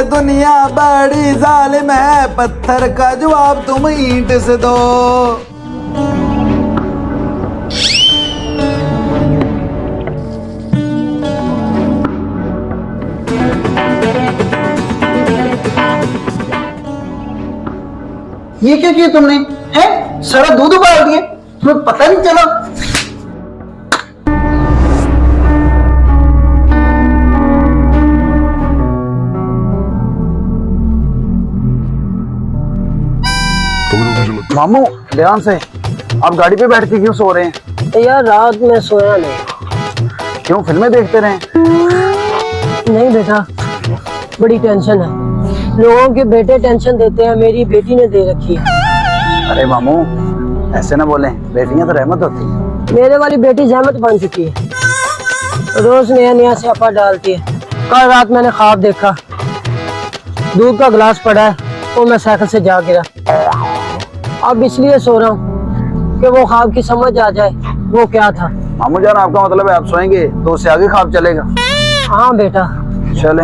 दुनिया बड़ी जालिम है, पत्थर का जवाब तुम ईंट से दो। ये क्या किया तुमने? है सारा दूध उबाल दिया, तुम्हें पता नहीं चला? मामू ध्यान से, आप गाड़ी पे बैठ के क्यों सो रहे हैं? यार रात में सोया नहीं। क्यों फिल्में देखते रहे? नहीं बेटा, बड़ी टेंशन है। लोगों के बेटे टेंशन देते हैं, मेरी बेटी ने दे रखी है। अरे मामू ऐसे ना बोलें, बेटियां तो रहमत होती है। मेरे वाली बेटी जहमत बन चुकी है, रोज नया नया स्यापा डालती है। कल रात मैंने ख्वाब देखा, दूध का गिलास पड़ा है वो मैं साइकिल से जा गिरा। अब इसलिए सो रहा हूँ कि वो ख्वाब की समझ आ जाए वो क्या था। मामू जान आपका मतलब है आप सोएंगे तो उससे आगे ख्वाब चलेगा? हाँ बेटा। चले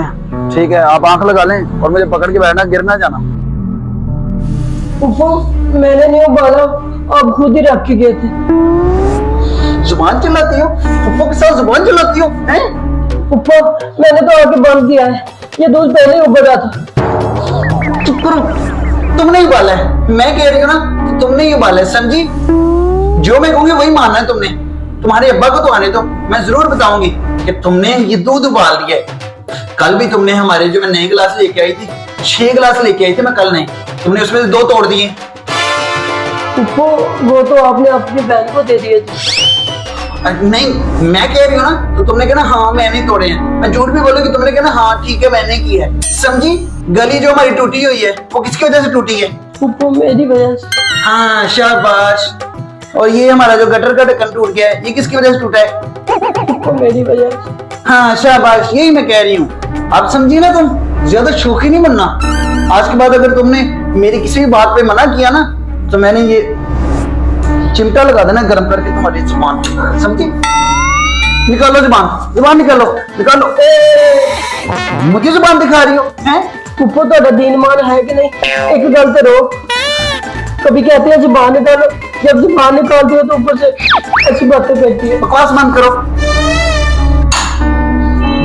ठीक है, आप आंख लगा लें और मुझे पकड़ के बैठना, गिर ना जाना। मैंने नहीं उबाला, आप खुद ही रख के गए थे। जुबान चलाती हो? पप्पो के साथ जुबान चलाती हो? हैं? पप्पो मैंने तो आके बंद किया है, ये दूध पहले ही उबला था। चुप करो, तुमने ही उबाला है। मैं कह रही हूँ ना कि तुमने ही उबाला है, समझी? जो मैं कहूँगी वही मानना है तुमने। तुम्हारे अब्बा को तो आने दो, मैं जरूर बताऊंगी कि तुमने ये दूध उबाल दिया है। कल भी तुमने हमारे जो मैं नए गिलास लेके आई थी, 6 गिलास लेके आई थी मैं कल नहीं, तुमने उसमें से 2 तोड़ दिए। वो तो आपने अपनी बहन को दे दिए थे। नहीं मैं कह रही हूँ ना तो तुमने कहना हाँ मैंने तोड़े हैं। मैं झूठ भी बोलूंगी तुमने कहना हाँ ठीक है मैंने की है, समझी? गली जो हमारी टूटी हुई है वो किसकी वजह से टूटी है? मेरी वजह से। हाँ शाबाश। और ये हमारा जो गटर का ढक्कन टूट गया है ये किसकी वजह से टूटा है? मेरी वजह से। हाँ शाबाश, यही मैं कह रही हूँ। आप समझी ना, तुम ज्यादा शौकी नहीं बनना। आज के बाद अगर तुमने मेरी किसी भी बात पे मना किया ना तो मैंने ये चिमटा लगा देना गर्म करके तुम्हारी जुबान, समझी? निकालो जुबान, जुबान निकालो, निकालो। मुझे जुबान दिखा रही हो? हैं? ऊपर तो दीन मान है कि नहीं? एक गल से रोक। कभी कहते हैं जुबान निकालो, जब जुबान निकालती हो तो ऊपर से अच्छी बातें कहती है। बकवास बंद करो।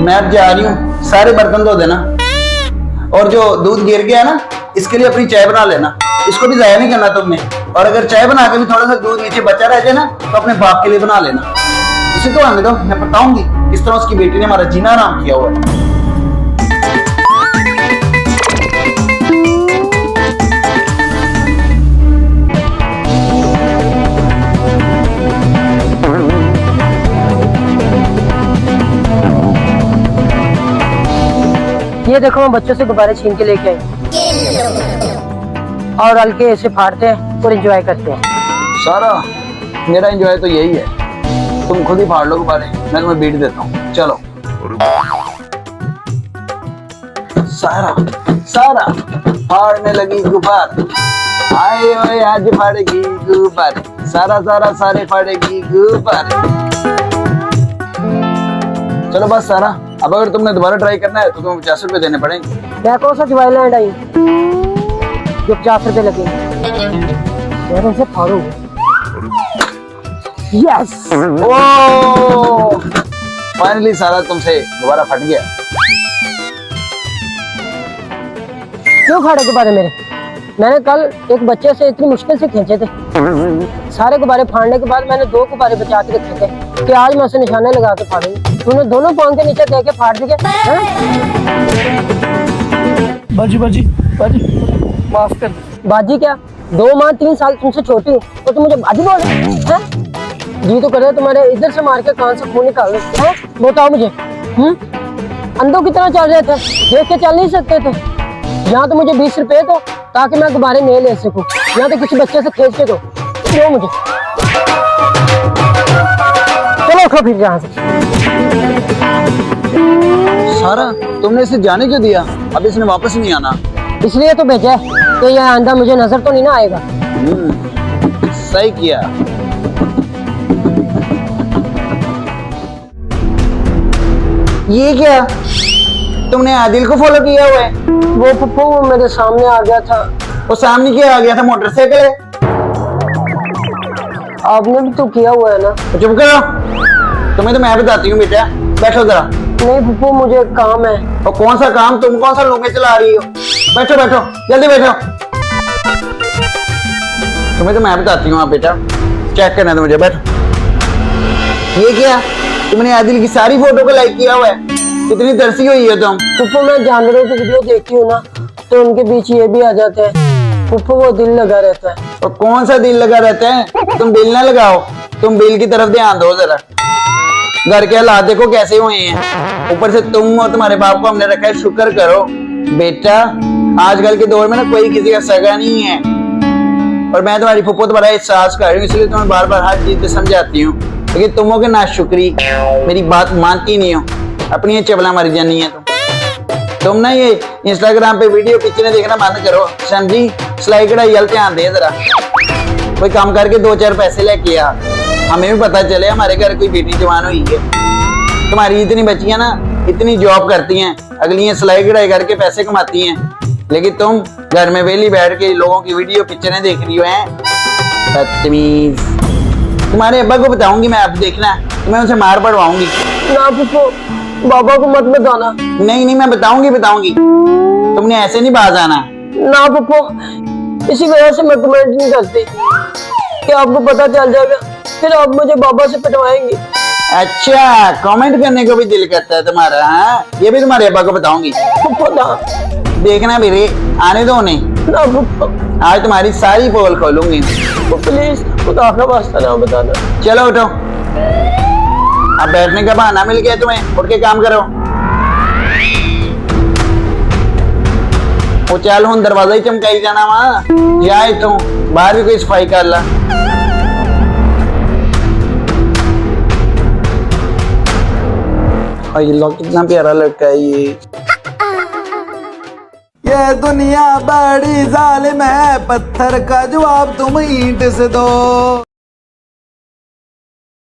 मैं अब जा रही हूँ, सारे बर्तन धो देना और जो दूध गिर गया ना इसके लिए अपनी चाय बना लेना, इसको भी जाया नहीं करना तुमने। और अगर चाय बना के भी थोड़ा सा दूध नीचे बचा रह जाए ना तो अपने बाप के लिए बना लेना। उसे तो आने दो, मैं बताऊंगी किस तरह उसकी बेटी ने हमारा जीना आराम किया हुआ है। ये देखो हम बच्चों से गुब्बारे छीन के लेके आए और हल्के ऐसे फाड़ते हैं और एंजॉय करते हैं। सारा मेरा एंजॉय तो यही है, तुम खुद ही फाड़ लो गुब्बारे, मैं तुम्हें बीट देता हूँ। चलो सारा सारा फाड़ने लगी गुब्बारे, आए ओए आज फाड़ेगी गुब्बारे, सारा सारा सारे फाड़ेगी गुब्बारे। चलो बस सारा, अब अगर तुमने दोबारा ट्राई करना है तो तुम्हें 50 रुपए देने पड़ेंगे। मैं कौन सा ज्वाइलैंड आई जो 50 रुपए लगे? यार उनसे फाड़ो। यस, ओह फाइनली सारा तुमसे दोबारा फट गया। क्यों फाड़े गुब्बारे मेरे? मैंने कल एक बच्चे से इतनी मुश्किल से खींचे थे। सारे गुब्बारे फाड़ने के बाद मैंने 2 गुब्बारे बचा के रखे थे कि आज मैं उसे निशाने लगा के फाड़ूंगी। तूने दोनों पाँव के नीचे दे के फाड़ दिए। बाजी बाजी बाजी माफ कर। बाजी क्या? 2 माह 3 साल तुमसे छोटी हूँ तो तुम मुझे बाजी बोल रहे हैं? जी तो करे तुम्हारे इधर से मार के कान से खून निकाल दो। बताओ मुझे, अंधों की तरह चल रहे थे, देख के चल नहीं सकते थे? यहाँ तो मुझे 20 रुपए दो ताकि मैं गुब्बारे नहीं ले सकूं, यहाँ तो किसी बच्चे से खींच के दो मुझे। चलो उठो फिर यहाँ से। सारा तुमने इसे जाने क्यों दिया? अब इसने वापस नहीं आना। इसलिए तो भेजा है कि यह आंधा मुझे नजर तो नहीं ना आएगा। सही किया। ये क्या, तुमने आदिल को फॉलो किया हुआ है? वो पप्पू वो मेरे सामने आ गया था। वो सामने क्या आ गया था? मोटरसाइकिल है। आपने भी तो किया हुआ है ना। तो चुप करो, तुम्हें तो मैं बताती हूँ बेटा, बैठो जरा। नहीं पप्पू मुझे एक काम है। और कौन सा काम? तुम कौन सा लोगे चला रही हो? बैठो बैठो, जल्दी बैठो। तुम्हें तो मैं बताती हूँ आप बेटा, चेक करना तो मुझे, बैठो। ये क्या? तुमने आदिल की सारी फोटो को लाइक किया हुआ है? कितनी तरसी हुई है तुम। पप्पू मैं जानवरों की वीडियो देखती हूँ ना, तो उनके बीच ये भी आ जाते हैं। पप्पू वो दिल लगा रहता है। और कौन सा दिल लगा रहता है? तुम दिल ना लगाओ, तुम बिल की तरफ ध्यान दो जरा। घर के हालात देखो कैसे हुए हैं, ऊपर से तुम और तुम्हारे बाप को हमने रखा है। शुक्र करो बेटा, आजकल के दौर में ना कोई किसी का सगा नहीं है। और मैं तुम्हारी फुप्पो तुम्हारा एहसास कर रही हूँ, इसलिए तुम्हें बार बार हर चीज पे समझाती हूँ, लेकिन तुम हो के नाशुक्री, मेरी बात मानती नहीं हो, अपनी चबला मारी जानी है तुम ना ये इंस्टाग्राम पे वीडियो पिक्चरें देखना बंद करो, समझी? सिलाई कढ़ाई वाल ध्यान दे जरा, कोई काम करके 2-4 पैसे लेके आ, हमें भी पता चले हमारे घर कोई बेटी जवान हुई है। तुम्हारी इतनी बच्चियां ना इतनी जॉब करती हैं, अगली सिलाई कढ़ाई करके पैसे कमाती हैं, लेकिन तुम घर में वेली बैठ के लोगों की वीडियो पिक्चरें देख रही हो हैं। बदतमीज। तुम्हारे अब्बा को बताऊंगी मैं, अब देखना, तुम्हें उनसे मार पड़वाऊंगी। ना पप्पू बाबा को मत बताना। नहीं मैं बताऊंगी, तुमने ऐसे नहीं बाज आना। ना पप्पू इसी वजह से मैं कमेंट नहीं करती कि आपको पता चल जाएगा, फिर आप मुझे बाबा से पिटवाएंगे। अच्छा, कमेंट करने को भी दिल करता है तुम्हारा? हाँ, ये भी तुम्हारे अब्बा को बताऊंगी। पप्पू ना देखना मेरे, आने दो उन्हें, ना पप्पू, आज तुम्हारी सारी पोल खोलूंगी। प्लीज खुदा का वास्ता ना बताना। चलो उठो, अब बैठने का बहाना मिल गया तुम्हें, उठ के काम करो। वो चल हूं दरवाजा ही चमकाई जाना वहां, या इथों बाहर भी कोई सफाई कर ला। कितना प्यारा लड़का है ये दुनिया बड़ी जालिम है, पत्थर का जवाब तुम ईंट से दो।